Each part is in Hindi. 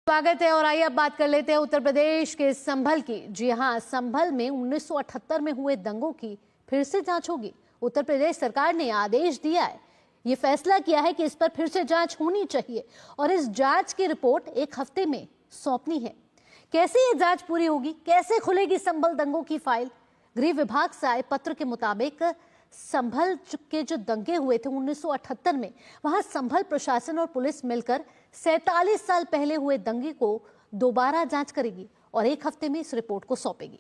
स्वागत है और आइए अब बात कर लेते हैं उत्तर प्रदेश के संभल की। जी हां, संभल में 1978 में हुए दंगों की फिर से जांच होगी। उत्तर प्रदेश सरकार ने आदेश दिया है, ये फैसला किया है कि इस पर फिर से जांच होनी चाहिए और इस जांच की रिपोर्ट 1 हफ्ते में सौंपनी है। कैसे ये जांच पूरी होगी, कैसे खुलेगी संभल दंगों की फाइल? गृह विभाग से आए पत्र के मुताबिक संभल के जो दंगे हुए थे 1978 में, वहां संभल प्रशासन और पुलिस मिलकर 47 साल पहले हुए दंगे को दोबारा जांच करेगी और 1 हफ्ते में इस रिपोर्ट को सौंपेगी।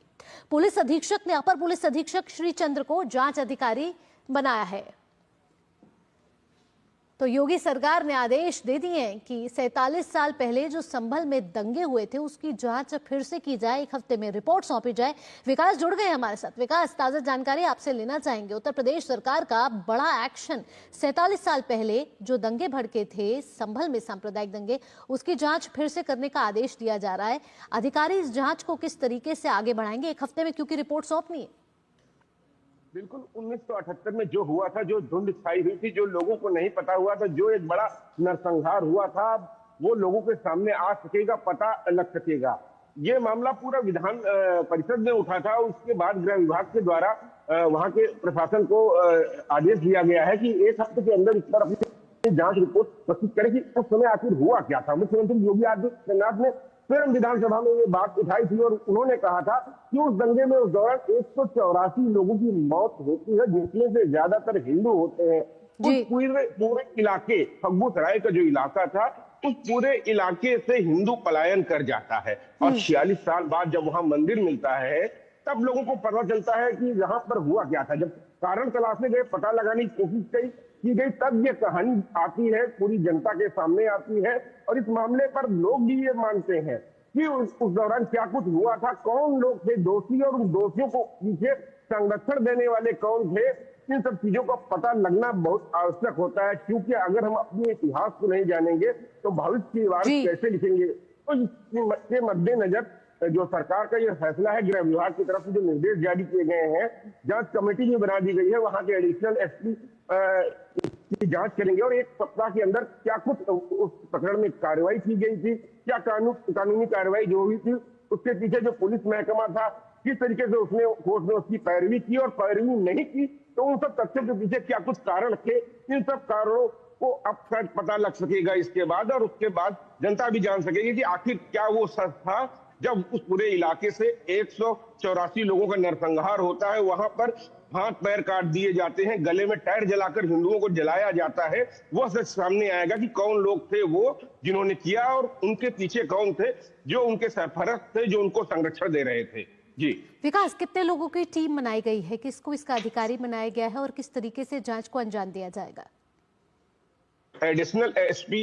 पुलिस अधीक्षक ने अपर पुलिस अधीक्षक श्री चंद्र को जांच अधिकारी बनाया है। तो योगी सरकार ने आदेश दे दिए हैं कि 47 साल पहले जो संभल में दंगे हुए थे उसकी जांच फिर से की जाए, 1 हफ्ते में रिपोर्ट सौंपी जाए। विकास जुड़ गए हमारे साथ। विकास, ताजा जानकारी आपसे लेना चाहेंगे। उत्तर प्रदेश सरकार का बड़ा एक्शन, 47 साल पहले जो दंगे भड़के थे संभल में, सांप्रदायिक दंगे, उसकी जांच फिर से करने का आदेश दिया जा रहा है। अधिकारी इस जांच को किस तरीके से आगे बढ़ाएंगे 1 हफ्ते में, क्योंकि रिपोर्ट सौंपनी है? बिल्कुल, 1978 में जो हुआ था, जो धुंध छाई हुई थी, जो लोगों को नहीं पता हुआ था, जो एक बड़ा नरसंहार हुआ था, वो लोगों के सामने आ सकेगा, पता लग सकेगा। ये मामला पूरा विधान परिषद में उठा था। उसके बाद गृह विभाग के द्वारा वहां के प्रशासन को आदेश दिया गया है कि 1 हफ्ते के अंदर इस पर अपनी जांच रिपोर्ट प्रस्तुत करें कि उस समय आखिर हुआ क्या था। मुख्यमंत्री योगी आदित्यनाथ ने फिर विधानसभा में ये बात उठाई थी और उन्होंने कहा था कि उस दंगे में उस दौरान 184 लोगों की मौत होती है, जिसमें से ज्यादातर हिंदू होते हैं। उस पूरे इलाके, फग्गुसराय का जो इलाका था, उस पूरे इलाके से हिंदू पलायन कर जाता है और 46 साल बाद जब वहां मंदिर मिलता है तब लोगों को पता चलता है कि यहाँ पर हुआ क्या था। जब कारण तलाशने गए, पता लगाने की कोशिश की गई, तब ये कहानी आती है, पूरी जनता के सामने आती है। और इस मामले पर लोग भी ये मानते हैं कि उस दौरान क्या कुछ हुआ था, कौन लोग थे दोषी और उन दोषियों को पीछे संरक्षण देने वाले कौन थे। इन सब चीजों का पता लगना बहुत आवश्यक होता है, क्योंकि अगर हम अपने इतिहास को नहीं जानेंगे तो भविष्य की इबारत कैसे लिखेंगे। तो इसके मद्देनजर जो सरकार का ये फैसला है, गृह विभाग की तरफ से जो निर्देश जारी किए गए हैं, जांच कमेटी भी बना दी गई है, वहां के एडिशनल एसपी की जांच करेंगे और 1 सप्ताह के अंदर क्या कुछ उस प्रकरण में कार्रवाई की गई थी, क्या कानूनी कार्रवाई जो हुई थी, उसके पीछे जो पुलिस महकमा था, किस तरीके से फोर्स ने उसकी पैरवी की और पैरवी नहीं की, तो उन सब तथ्यों के पीछे क्या कुछ कारण थे, इन सब कारणों को अब शायद पता लग सकेगा इसके बाद। और उसके बाद जनता भी जान सकेगी कि आखिर क्या वो सच था जब उस पूरे इलाके से 184 लोगों का नरसंहार होता है, वहां पर हाथ पैर काट दिए जाते हैं, गले में टायर जलाकर हिंदुओं को जलाया जाता है। वो सच सामने आएगा कि कौन लोग थे वो जिन्होंने किया और उनके पीछे कौन थे जो उनके सरपरस्त थे, जो उनको संरक्षण दे रहे थे। जी विकास, कितने लोगों की टीम बनाई गई है, किसको इसका अधिकारी बनाया गया है और किस तरीके से जांच को अंजाम दिया जाएगा? एडिशनल एसपी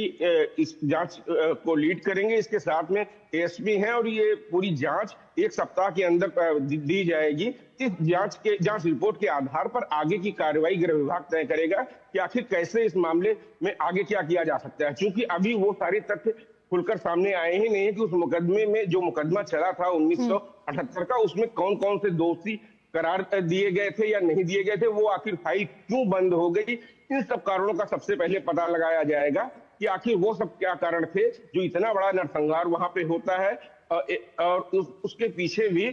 इस जांच को लीड करेंगे, इसके साथ में एसपी हैं और ये पूरी जांच 1 सप्ताह के अंदर दी जाएगी। इस जांच रिपोर्ट के आधार पर आगे की कार्रवाई गृह विभाग तय करेगा कि आखिर कैसे इस मामले में आगे क्या किया जा सकता है, क्योंकि अभी वो सारे तथ्य खुलकर सामने आए ही नहीं है कि उस मुकदमे में, जो मुकदमा चला था 1978 का, उसमें कौन कौन से दोषी करार दिए गए थे या नहीं दिए गए थे, वो आखिर फाइल क्यों बंद हो गई। इन सब कारणों का सबसे पहले पता लगाया जाएगा कि आखिर वो सब क्या कारण थे जो इतना बड़ा नरसंहार वहां पे होता है और उसके पीछे भी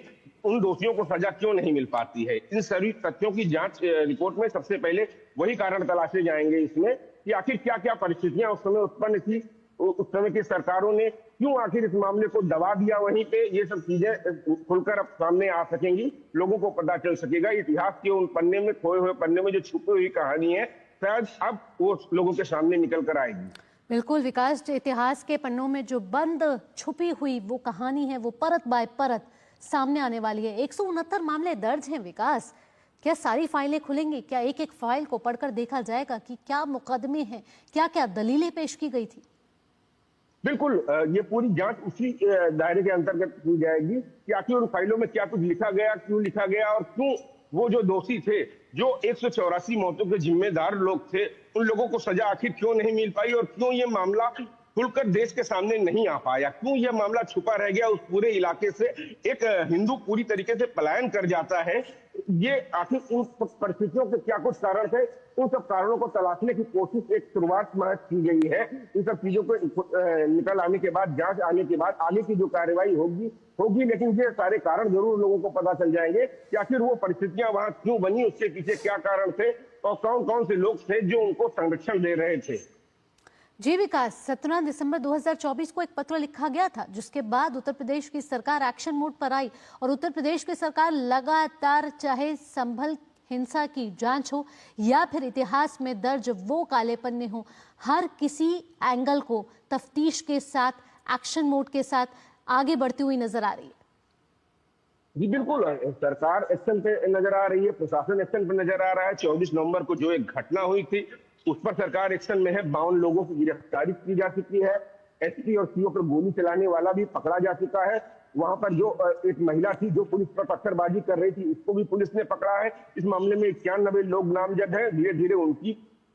उन दोषियों को सजा क्यों नहीं मिल पाती है। इन सभी तथ्यों की जांच रिपोर्ट में सबसे पहले वही कारण तलाशे जाएंगे इसमें कि आखिर क्या क्या परिस्थितियां उस समय उत्पन्न थी, उस समय की सरकारों ने क्यों आखिर इस मामले को दबा दिया वहीं पे। ये सब चीजें खुलकर अब सामने आ सकेंगी, लोगों को पता चल सकेगा। इतिहास के उन पन्ने में, खोए हुए पन्ने में जो छुपी हुई कहानी है, शायद अब वो लोगों के सामने निकल कर आएगी। बिल्कुल विकास, इतिहास के पन्नों में जो बंद छुपी हुई वो कहानी है, वो परत बाय परत सामने आने वाली है। 169 मामले दर्ज हैं विकास, क्या सारी फाइलें खुलेंगी? क्या एक एक फाइल को पढ़कर देखा जाएगा कि क्या मुकदमे हैं, क्या क्या दलीलें पेश की गई थी? बिल्कुल, ये पूरी जांच उसी दायरे के अंतर्गत की जाएगी कि आखिर उन फाइलों में क्या कुछ लिखा गया, क्यों लिखा गया और क्यों वो जो दोषी थे, जो 184 मौतों के जिम्मेदार लोग थे, उन लोगों को सजा आखिर क्यों नहीं मिल पाई और क्यों ये मामला खुलकर देश के सामने नहीं आ पाया? क्यों यह मामला छुपा रह गया? उस पूरे इलाके से एक हिंदू पूरी तरीके से पलायन कर जाता है। ये आखिर उन परिस्थितियों के क्या कुछ कारण थे? उन सब कारणों को तलाशने की कोशिश एक शुरुआत महज की गई है। इन सब चीजों को निकल आने के बाद, जांच आने के बाद आगे की जो कार्रवाई होगी, लेकिन ये सारे कारण जरूर लोगों को पता चल जाएंगे कि आखिर वो परिस्थितियां वहां क्यों बनी, उसके पीछे क्या कारण थे और कौन कौन से लोग थे जो उनको संरक्षण दे रहे थे। जी विकास, 17 दिसंबर 2024 को एक पत्र लिखा गया था, जिसके बाद उत्तर प्रदेश की सरकार एक्शन मोड पर आई और उत्तर प्रदेश की सरकार लगातार, चाहे संभल हिंसा की जांच हो या फिर इतिहास में दर्ज वो काले पन्ने हो, हर किसी एंगल को तफ्तीश के साथ, एक्शन मोड के साथ आगे बढ़ती हुई नजर आ रही है। जी बिल्कुल, सरकार एक्शन पे नजर आ रही है, प्रशासन एक्शन पे नजर आ रहा है। 24 नवंबर को जो एक घटना हुई थी उस पर सरकार एक्शन में है। 52 लोगों की गिरफ्तारी की जा चुकी है। एसपी और सीओ पर गोली चलाने वाला भी पकड़ा जा चुका है। वहां पर जो एक महिला थी जो पुलिस पर पत्थरबाजी कर रही थी, उसको भी पुलिस ने पकड़ा है। इस मामले में 91 लोग नामजद हैं। धीरे धीरे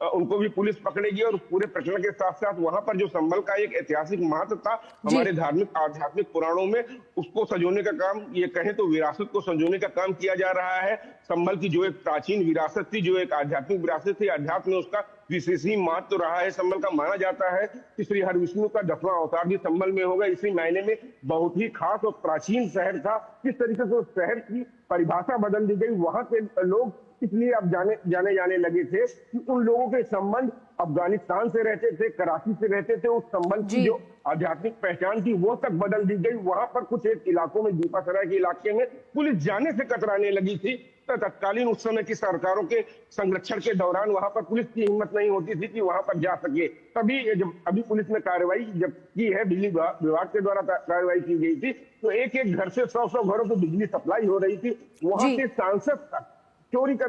उनको भी पुलिस पकड़ेगी। और पूरे प्रकरण के साथ साथ वहां पर जो संभल का एक ऐतिहासिक महत्व था हमारे धार्मिक आध्यात्मिक पुराणों में, उसको संजोने का काम, ये कहें तो विरासत को संजोने का काम किया जा रहा है। संभल की जो एक प्राचीन विरासत थी, जो एक आध्यात्मिक विरासत थी, अध्यात्म में उसका विशेष ही महत्व रहा है। संभल का माना जाता है कि श्री हरविष्णु का 10वां अवतार भी संभल में होगा। इसी मायने में बहुत ही खास और प्राचीन शहर था। किस तरीके से उस शहर की परिभाषा बदल दी गई, वहां के लोग इसलिए अब जाने जाने लगे थे कि उन लोगों के संबंध अफगानिस्तान से रहते थे, कराची से रहते थे। उस संबंध की जो आध्यात्मिक पहचान थी वो तक बदल दी गई। वहां पर कुछ एक इलाकों में, दीपासराय के इलाके में पुलिस जाने से कतराने लगी थी। तो तत्कालीन उस समय की सरकारों के संरक्षण के दौरान वहां पर पुलिस की हिम्मत नहीं होती थी कि वहां पर जा सके। तभी जब अभी पुलिस ने कार्रवाई जब की है, बिजली विभाग के द्वारा कार्रवाई की गई थी, तो एक एक घर से 100 घरों को बिजली सप्लाई हो रही थी। वहां के सांसद तक चोरी की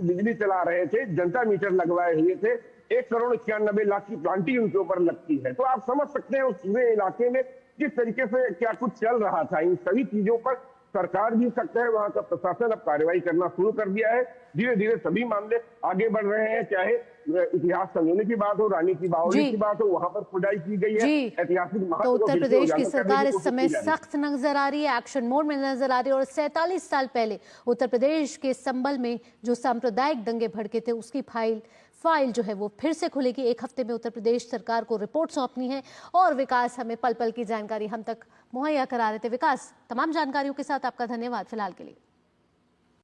बिजली चला रहे थे, जनता मीटर लगवाए हुए थे। 1,91,00,000 की प्लांटिंग उनके ऊपर लगती है। तो आप समझ सकते हैं उस पूरे इलाके में किस तरीके से क्या कुछ चल रहा था। इन सभी चीजों पर सरकार भी सख्त है, वहां का प्रशासन अब कार्रवाई करना शुरू कर दिया है। धीरे धीरे सभी मामले आगे बढ़ रहे हैं। चाहे इतिहास संजोने की बात हो, रानी की बावली की बात हो, वहां पर खुदाई की गई है। ऐतिहासिक महत्व तो उत्तर प्रदेश की सरकार इस समय सख्त नजर आ रही है, एक्शन मोड में नजर आ रही है। और 47 साल पहले उत्तर प्रदेश के संभल में जो सांप्रदायिक दंगे भड़के थे, उसकी फाइल जो है वो फिर से खुलेगी। एक हफ्ते में उत्तर प्रदेश सरकार को रिपोर्ट सौंपनी है। और विकास हमें पल पल की जानकारी हम तक मुहैया करा रहे थे। विकास, तमाम जानकारियों के साथ आपका धन्यवाद फिलहाल के लिए।